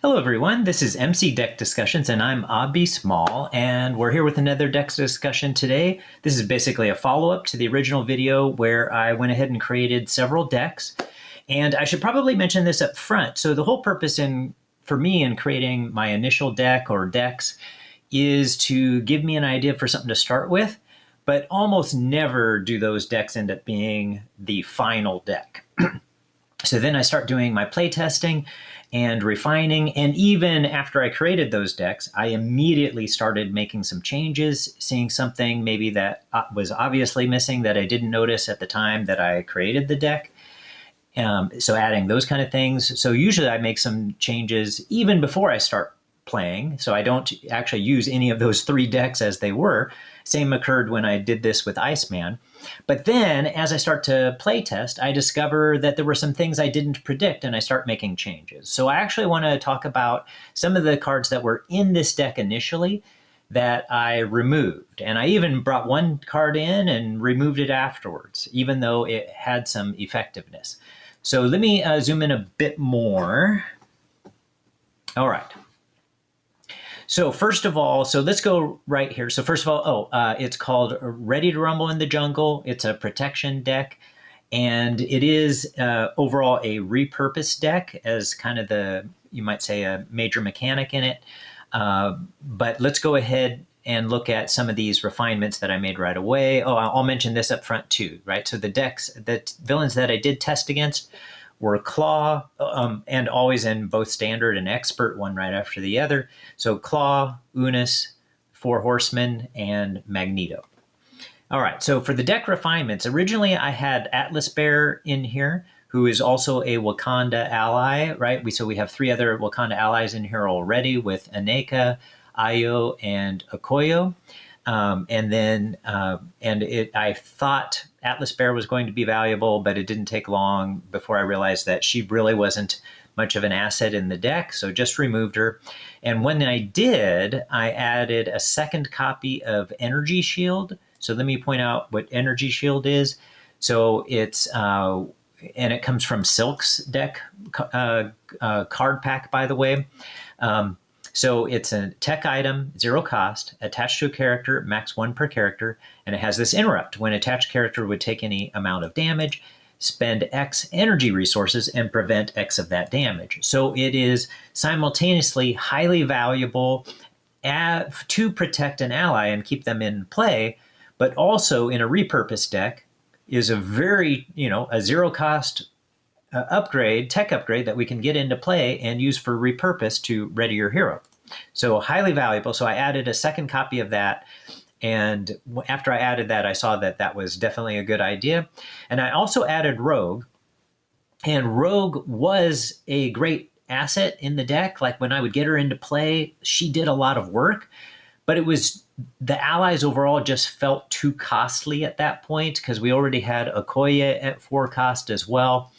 Hello everyone, this is MC Deck Discussions and I'm Abby Small and we're here with another deck discussion today. This is basically a follow-up to the original video where I went ahead and created several decks. And I should probably mention this up front. So the whole purpose for me in creating my initial deck or decks is to give me an idea for something to start with, but almost never do those decks end up being the final deck. So then I start doing my play testing and refining. And even after I created those decks, I immediately started making some changes, seeing something maybe that was obviously missing that I didn't notice at the time that I created the deck. So adding those kind of things. So usually I make some changes even before I start playing. So I don't actually use any of those three decks as they were. Same occurred when I did this with Iceman. But then as I start to play test, I discover that there were some things I didn't predict and I start making changes. So I actually want to talk about some of the cards that were in this deck initially that I removed. And I even brought one card in and removed it afterwards, even though it had some effectiveness. So let me zoom in a bit more. All right. So first of all, so let's go right here. So first of all, it's called Ready to Rumble in the Jungle. It's a protection deck, and it is overall a repurposed deck as kind of you might say, a major mechanic in it. But let's go ahead and look at some of these refinements that I made right away. Oh, I'll mention this up front too, right? So the villains that I did test against were Claw, and always in both standard and expert, one right after the other. So Claw, Unis, Four Horsemen, and Magneto. All right, so for the deck refinements, originally I had Atlas Bear in here, who is also a Wakanda ally, right? So we have three other Wakanda allies in here already with Aneka, Ayo, and Okoyo. I thought Atlas Bear was going to be valuable, but it didn't take long before I realized that she really wasn't much of an asset in the deck, so just removed her. And when I did, I added a second copy of Energy Shield. So let me point out what Energy Shield is. So it's and it comes from Silk's deck card pack, by the way. So it's a tech item, 0 cost, attached to a character, max 1 per character, and it has this interrupt. When attached character would take any amount of damage, spend X energy resources, and prevent X of that damage. So it is simultaneously highly valuable to protect an ally and keep them in play, but also in a repurposed deck is a very, a 0 cost tech upgrade that we can get into play and use for repurpose to ready your hero. So highly valuable. So I added a second copy of that. And after I added that, I saw that that was definitely a good idea. And I also added Rogue. And Rogue was a great asset in the deck. Like when I would get her into play, she did a lot of work. But it was the allies overall just felt too costly at that point because we already had Okoye at 4 cost as well,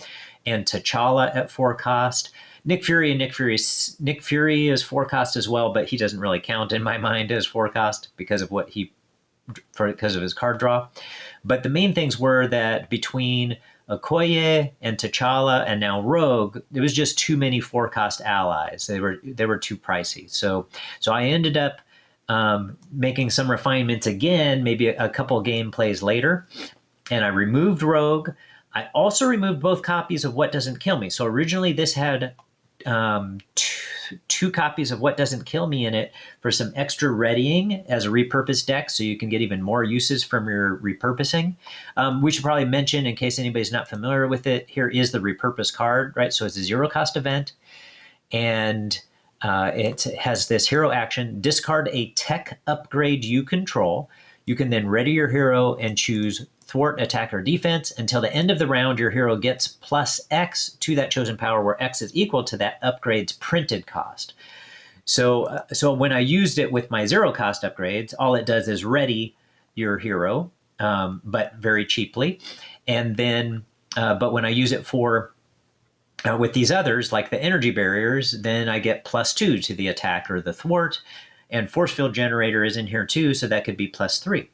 and T'Challa at 4 cost. Nick Fury is 4 cost as well, but he doesn't really count in my mind as 4 cost because of because of his card draw. But the main things were that between Okoye and T'Challa and now Rogue, there was just too many 4 cost allies. They were too pricey. So I ended up making some refinements again, maybe a couple gameplays later, and I removed Rogue. I also removed both copies of What Doesn't Kill Me. So originally this had two copies of What Doesn't Kill Me in it for some extra readying as a repurposed deck, so you can get even more uses from your repurposing. We should probably mention, in case anybody's not familiar with it, here is the repurpose card, right? So it's a 0 cost event, and it has this hero action: discard a tech upgrade you control. You can then ready your hero and choose thwart, attack, or defense. Until the end of the round, your hero gets plus X to that chosen power, where X is equal to that upgrade's printed cost. So when I used it with my 0 cost upgrades, all it does is ready your hero, but very cheaply. And then, but when I use it for with these others, like the energy barriers, then I get +2 to the attack or the thwart. And force field generator is in here too, so that could be +3.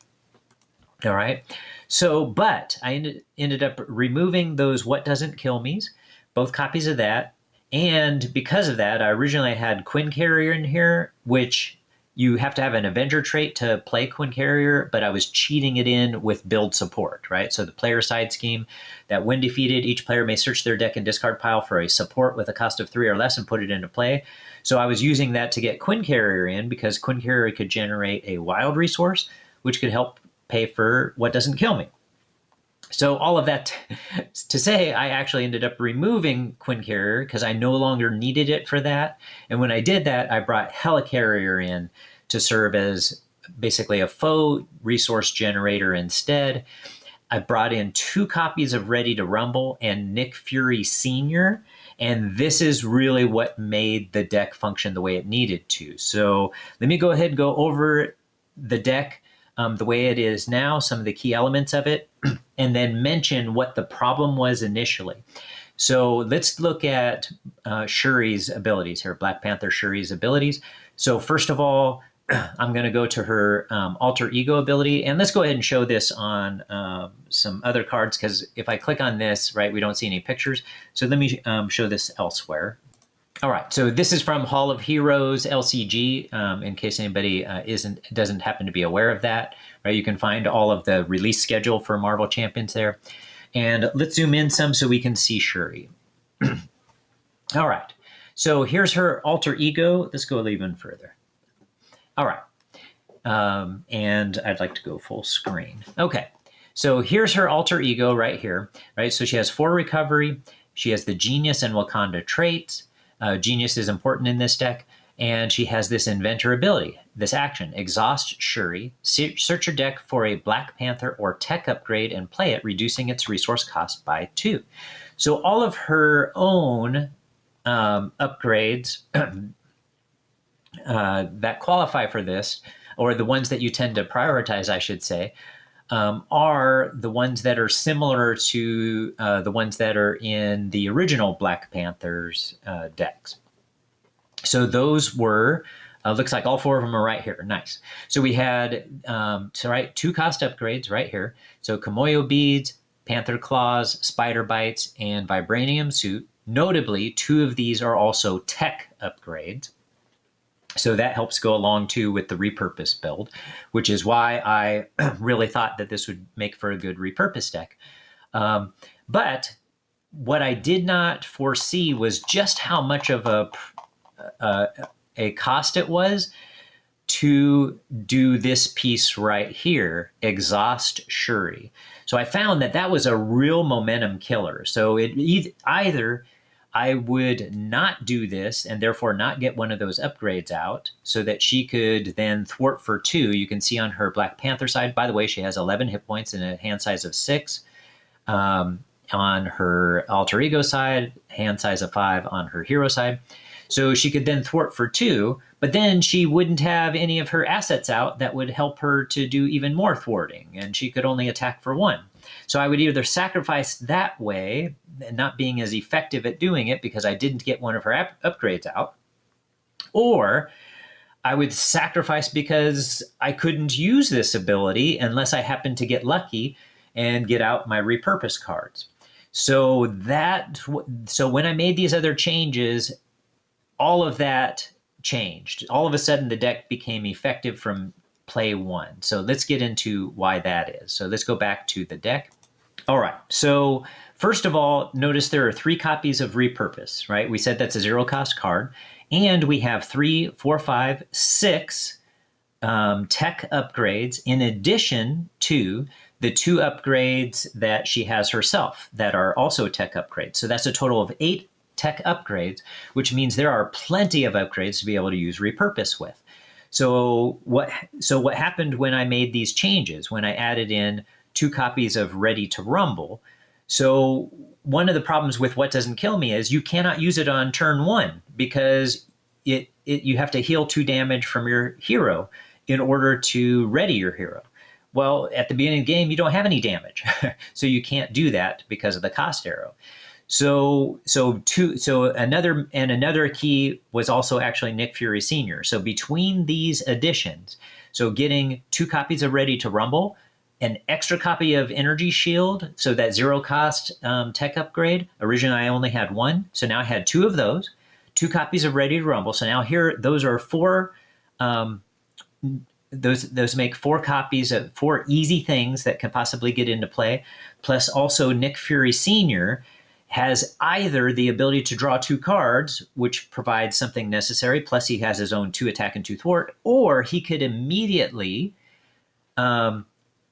All right. So, but I ended up removing those What Doesn't Kill Me's, both copies of that, And because of that, I originally had Quinn Carrier in here, which you have to have an Avenger trait to play Quinn Carrier, but I was cheating it in with build support, right? So the player side scheme that when defeated, each player may search their deck and discard pile for a support with a cost of 3 or less and put it into play. So I was using that to get Quinn Carrier in because Quinn Carrier could generate a wild resource, which could help pay for what doesn't kill me. So all of that to say, I actually ended up removing Quinn Carrier because I no longer needed it for that. And when I did that, I brought Helicarrier in to serve as basically a faux resource generator instead. I brought in 2 copies of Ready to Rumble and Nick Fury Sr., and this is really what made the deck function the way it needed to. So let me go ahead and go over the deck the way it is now, some of the key elements of it, and then mention what the problem was initially. So let's look at Shuri's abilities here, Black Panther Shuri's abilities. So first of all, I'm going to go to her alter ego ability, and let's go ahead and show this on some other cards, because if I click on this, right, we don't see any pictures. So let me show this elsewhere. All right, so this is from Hall of Heroes LCG, in case anybody doesn't happen to be aware of that. Right, you can find all of the release schedule for Marvel Champions there. And let's zoom in some so we can see Shuri. All right, so here's her alter ego. Let's go even further. All right, and I'd like to go full screen. Okay, so here's her alter ego right here, right? So she has 4 recovery. She has the Genius and Wakanda traits. Genius is important in this deck, and she has this inventor ability, this action, Exhaust Shuri. Search your deck for a Black Panther or tech upgrade and play it, reducing its resource cost by 2. So all of her own upgrades that qualify for this, or the ones that you tend to prioritize, I should say, are the ones that are similar to the ones that are in the original Black Panthers decks. So those were, looks like all 4 of them are right here. Nice. So we had 2 cost upgrades right here. So Kimoyo Beads, Panther Claws, Spider Bites, and Vibranium Suit. Notably, 2 of these are also tech upgrades. So that helps go along too with the repurpose build, which is why I really thought that this would make for a good repurpose deck. But what I did not foresee was just how much of a cost it was to do this piece right here, Exhaust Shuri. So I found that that was a real momentum killer. So it either I would not do this and therefore not get one of those upgrades out so that she could then thwart for 2. You can see on her Black Panther side, by the way, she has 11 hit points and a hand size of 6. On her alter ego side, hand size of 5 on her hero side. So she could then thwart for 2, but then she wouldn't have any of her assets out that would help her to do even more thwarting, and she could only attack for 1. So I would either sacrifice that way, not being as effective at doing it because I didn't get one of her upgrades out, or I would sacrifice because I couldn't use this ability unless I happened to get lucky and get out my repurpose cards. So when I made these other changes, all of that changed. All of a sudden, the deck became effective from play 1. So let's get into why that is. So let's go back to the deck. All right. So first of all, notice there are 3 copies of Repurpose, right? We said that's a 0-cost card. And we have 3, 4, 5, 6 tech upgrades in addition to the 2 upgrades that she has herself that are also tech upgrades. So that's a total of 8 tech upgrades, which means there are plenty of upgrades to be able to use Repurpose with. So what happened when I made these changes, when I added in 2 copies of Ready to Rumble? So one of the problems with What Doesn't Kill Me is you cannot use it on turn 1 because you have to heal 2 damage from your hero in order to ready your hero. Well, at the beginning of the game, you don't have any damage. So you can't do that because of the cost arrow. So another key was also actually Nick Fury Sr. So between these additions, so getting 2 copies of Ready to Rumble an extra copy of Energy Shield, so that zero cost tech upgrade. Originally, I only had one, so now I had two of those, two copies of Ready to Rumble. So now here, those are four. Those make four copies of four easy things that can possibly get into play. Plus, also Nick Fury Sr. has either the ability to draw two cards, which provides something necessary, plus he has his own 2 attack and 2 thwart, or he could immediately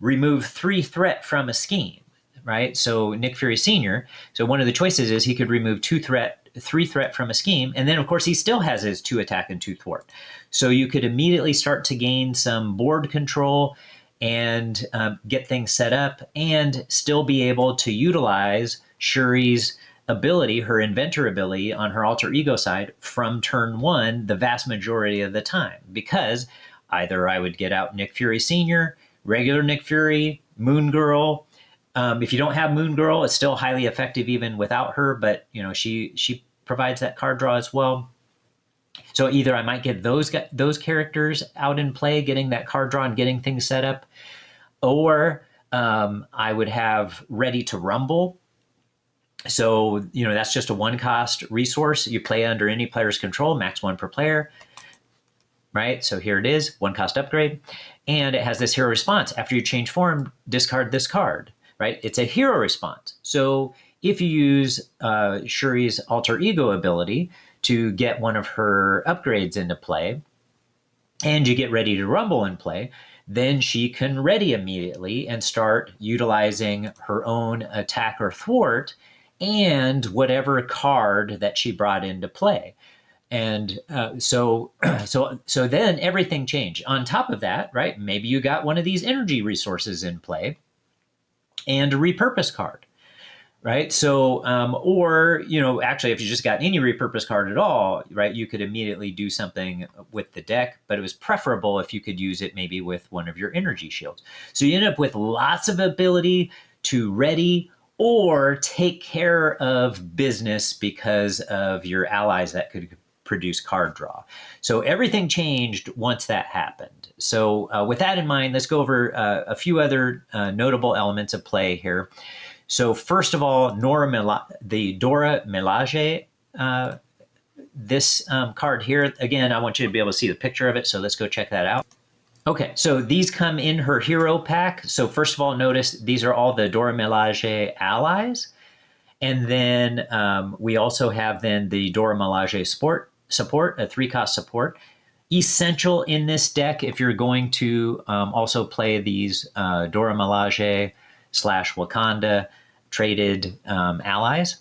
remove 3 threat from a scheme, right? So Nick Fury Sr., so one of the choices is he could remove 2 threat, 3 threat from a scheme, and then of course he still has his 2 attack and 2 thwart. So you could immediately start to gain some board control and get things set up and still be able to utilize Shuri's ability, her inventor ability on her alter ego side from turn 1 the vast majority of the time, because either I would get out Nick Fury Sr., regular Nick Fury, Moon Girl. If you don't have Moon Girl, it's still highly effective even without her, but you know she provides that card draw as well. So either I might get those characters out in play, getting that card draw and getting things set up, or I would have Ready to Rumble. So, you know, that's just a 1-cost resource. You play under any player's control, max 1 per player, right? So here it is, 1-cost upgrade. And it has this hero response. After you change form, discard this card, right? It's a hero response. So if you use Shuri's alter ego ability to get one of her upgrades into play, and you get Ready to Rumble in play, then she can ready immediately and start utilizing her own attack or thwart and whatever card that she brought into play. And so then everything changed. On top of that, right, maybe you got one of these energy resources in play and a repurpose card, right? So, or, you know, actually, if you just got any repurpose card at all, right, you could immediately do something with the deck, but it was preferable if you could use it maybe with one of your energy shields. So you end up with lots of ability to ready or take care of business because of your allies that could produce card draw. So everything changed once that happened. So with that in mind, let's go over a few other notable elements of play here. So first of all, the Dora Milaje, this card here, again, I want you to be able to see the picture of it, so let's go check that out. Okay, so these come in her hero pack. So first of all, notice these are all the Dora Milaje allies. And then we also have then the Dora Milaje support, a 3-cost support. Essential in this deck if you're going to also play these Dora Milaje / Wakanda traded allies.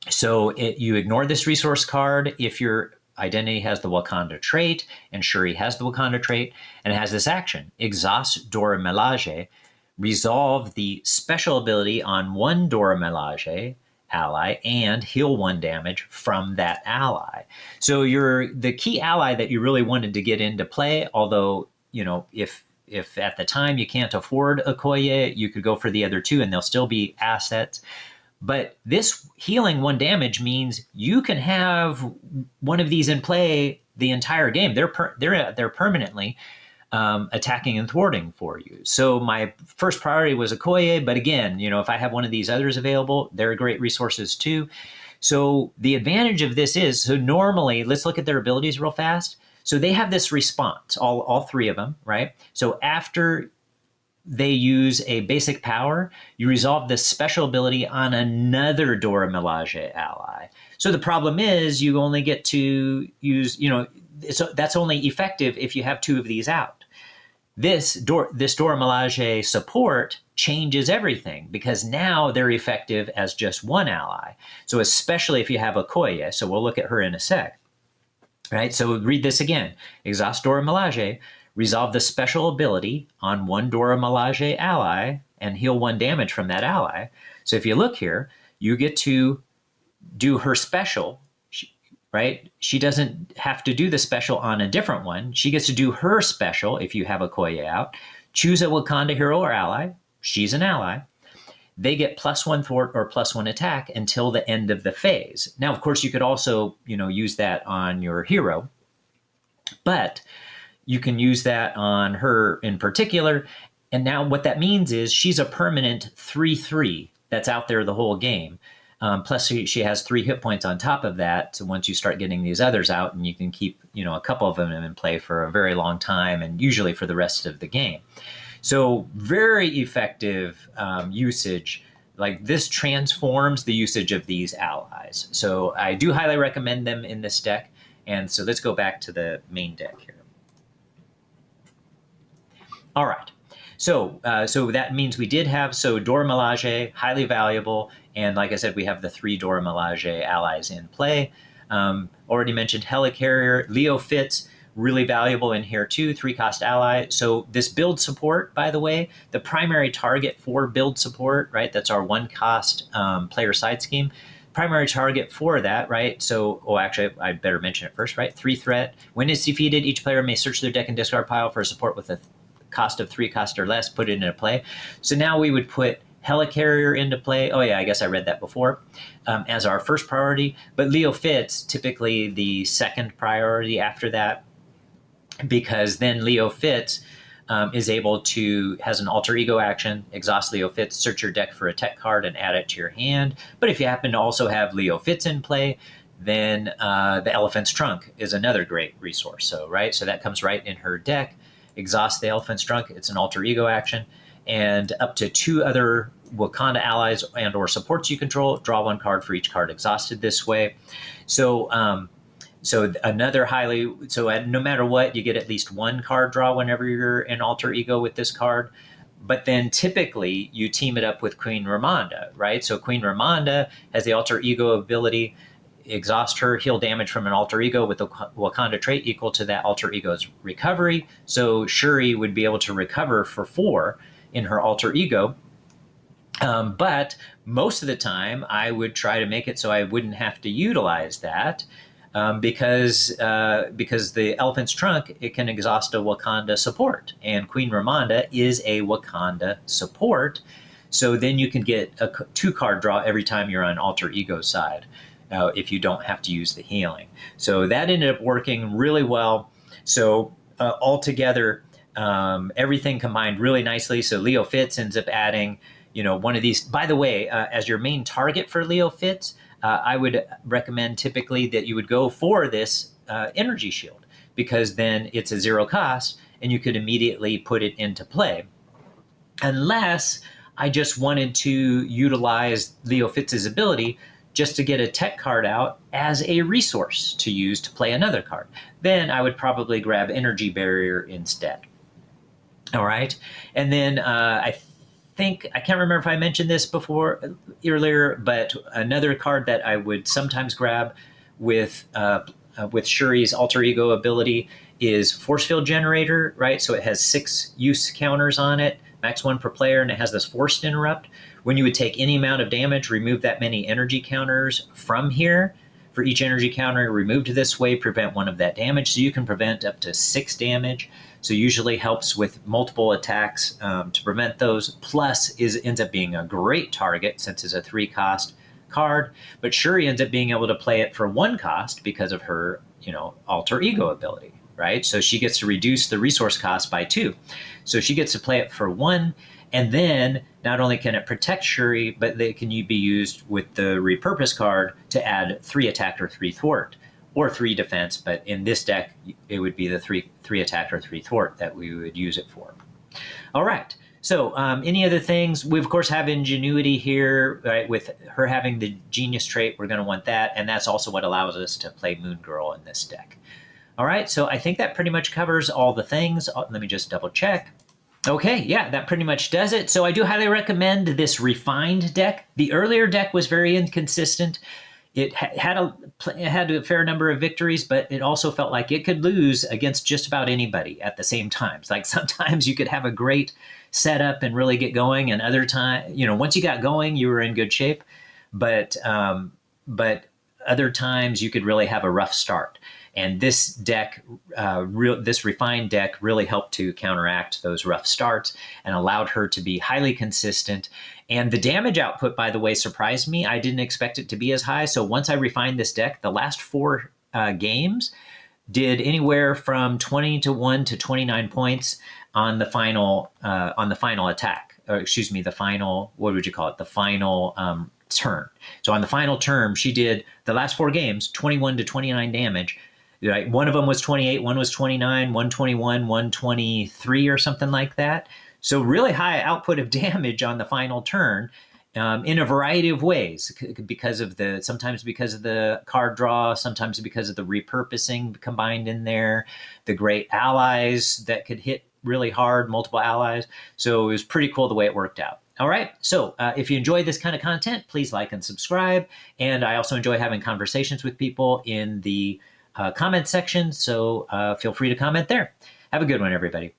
So you ignore this resource card if your identity has the Wakanda trait and Shuri has the Wakanda trait, and it has this action: exhaust Dora Milaje, resolve the special ability on one Dora Milaje ally, and heal 1 damage from that ally. So the key ally that you really wanted to get into play, although, you know, if at the time you can't afford Okoye, you could go for the other 2 and they'll still be assets. But this healing 1 damage means you can have one of these in play the entire game. They're permanently attacking and thwarting for you. So my first priority was Okoye, but again, you know, if I have one of these others available, they're great resources too. So the advantage of this is, so normally, let's look at their abilities real fast. So they have this response, all 3 of them, right? So after they use a basic power, you resolve this special ability on another Dora Milaje ally. So the problem is you only get to use, you know, that's only effective if you have 2 of these out. This Dora Milaje support changes everything because now they're effective as just 1 ally. So especially if you have Okoye, so we'll look at her in a sec, right? So read this again: exhaust Dora Milaje, resolve the special ability on 1 Dora Milaje ally, and heal 1 damage from that ally. So if you look here, you get to do her special, right? She doesn't have to do the special on a different one. She gets to do her special if you have Okoye out. Choose a Wakanda hero or ally. She's an ally. They get +1 thwart or +1 attack until the end of the phase. Now, of course, you could also, you know, use that on your hero, but you can use that on her in particular. And now what that means is she's a permanent 3/3 that's out there the whole game. Plus, she has 3 hit points on top of that. So once you start getting these others out, and you can keep, a couple of them in play for a very long time, and usually for the rest of the game. So very effective usage. Like this transforms the usage of these allies. So I do highly recommend them in this deck. And so let's go back to the main deck here. All right. So that means we did have, Dora Milaje, highly valuable. And like I said, we have the 3 Dora Milaje allies in play. Already mentioned Helicarrier, Leo Fitz, really valuable in here too, 3-cost ally. So this build support, by the way, the primary target for build support, right? That's our 1-cost player side scheme. Primary target for that, right? So, actually, I better mention it first, right? 3 threat. When it's defeated, each player may search their deck and discard pile for a support with a cost of 3 cost or less, put it into play. So now we would put Helicarrier into play. Oh yeah, I guess I read that before, as our first priority. But Leo Fitz, typically the second priority after that, because then Leo Fitz is able to, has an alter ego action, exhaust Leo Fitz, search your deck for a tech card and add it to your hand. But if you happen to also have Leo Fitz in play, then the Elephant's Trunk is another great resource. So that comes right in her deck. Exhaust the Elephant's Trunk, it's an alter ego action, and up to 2 other Wakanda allies and or supports you control, draw 1 card for each card exhausted this way. So another highly, no matter what, you get at least 1 card draw whenever you're in alter ego with this card. But then typically you team it up with Queen Ramonda, right? So Queen Ramonda has the alter ego ability. Exhaust her, heal damage from an alter ego with a Wakanda trait equal to that alter ego's recovery. So Shuri would be able to recover for 4 in her alter ego. But most of the time, I would try to make it so I wouldn't have to utilize that, because the Elephant's Trunk, it can exhaust a Wakanda support, and Queen Ramonda is a Wakanda support. So then you can get a 2-card draw every time you're on alter ego side. If you don't have to use the healing. So that ended up working really well. So altogether, everything combined really nicely. So Leo Fitz ends up adding, one of these. By the way, as your main target for Leo Fitz, I would recommend typically that you would go for this energy shield, because then it's a 0 cost and you could immediately put it into play. Unless I just wanted to utilize Leo Fitz's ability just to get a tech card out as a resource to use to play another card. Then I would probably grab Energy Barrier instead. All right. And then I can't remember if I mentioned this earlier, but another card that I would sometimes grab with Shuri's alter ego ability is Force Field Generator, right? So it has 6 use counters on it, max 1 per player, and it has this Forced Interrupt. When you would take any amount of damage, remove that many energy counters from here. For each energy counter removed this way, prevent 1 of that damage. So you can prevent up to 6 damage. So usually helps with multiple attacks to prevent those. Plus ends up being a great target since it's a 3-cost card. But Shuri ends up being able to play it for 1 cost because of her, alter ego ability, right? So she gets to reduce the resource cost by 2. So she gets to play it for 1. And then not only can it protect Shuri, but they can be used with the repurpose card to add 3 attack or 3 thwart, or 3 defense. But in this deck, it would be the 3 attack or 3 thwart that we would use it for. All right. So any other things? We, of course, have Ingenuity here, right? With her having the Genius trait, we're going to want that. And that's also what allows us to play Moon Girl in this deck. All right. So I think that pretty much covers all the things. Let me just double check. Okay, yeah, that pretty much does it. So I do highly recommend this refined deck. The earlier deck was very inconsistent. It had a fair number of victories, but it also felt like it could lose against just about anybody at the same time. Like sometimes you could have a great setup and really get going, and other time, once you got going, you were in good shape. But other times you could really have a rough start. And this deck, this refined deck, really helped to counteract those rough starts and allowed her to be highly consistent. And the damage output, by the way, surprised me. I didn't expect it to be as high. So once I refined this deck, the last 4 games, did anywhere from 20 to 1 to 29 points on the final attack, or excuse me, the final, what would you call it, the final turn. So on the final term, she did the last 4 games 21 to 29 damage. Right? One of them was 28, one was 29, 121, 123 or something like that. So really high output of damage on the final turn. In a variety of ways, sometimes because of the card draw, sometimes because of the repurposing combined in there, the great allies that could hit really hard, multiple allies. So it was pretty cool the way it worked out. All right. So if you enjoy this kind of content, please like and subscribe. And I also enjoy having conversations with people in the comment section. So feel free to comment there. Have a good one, everybody.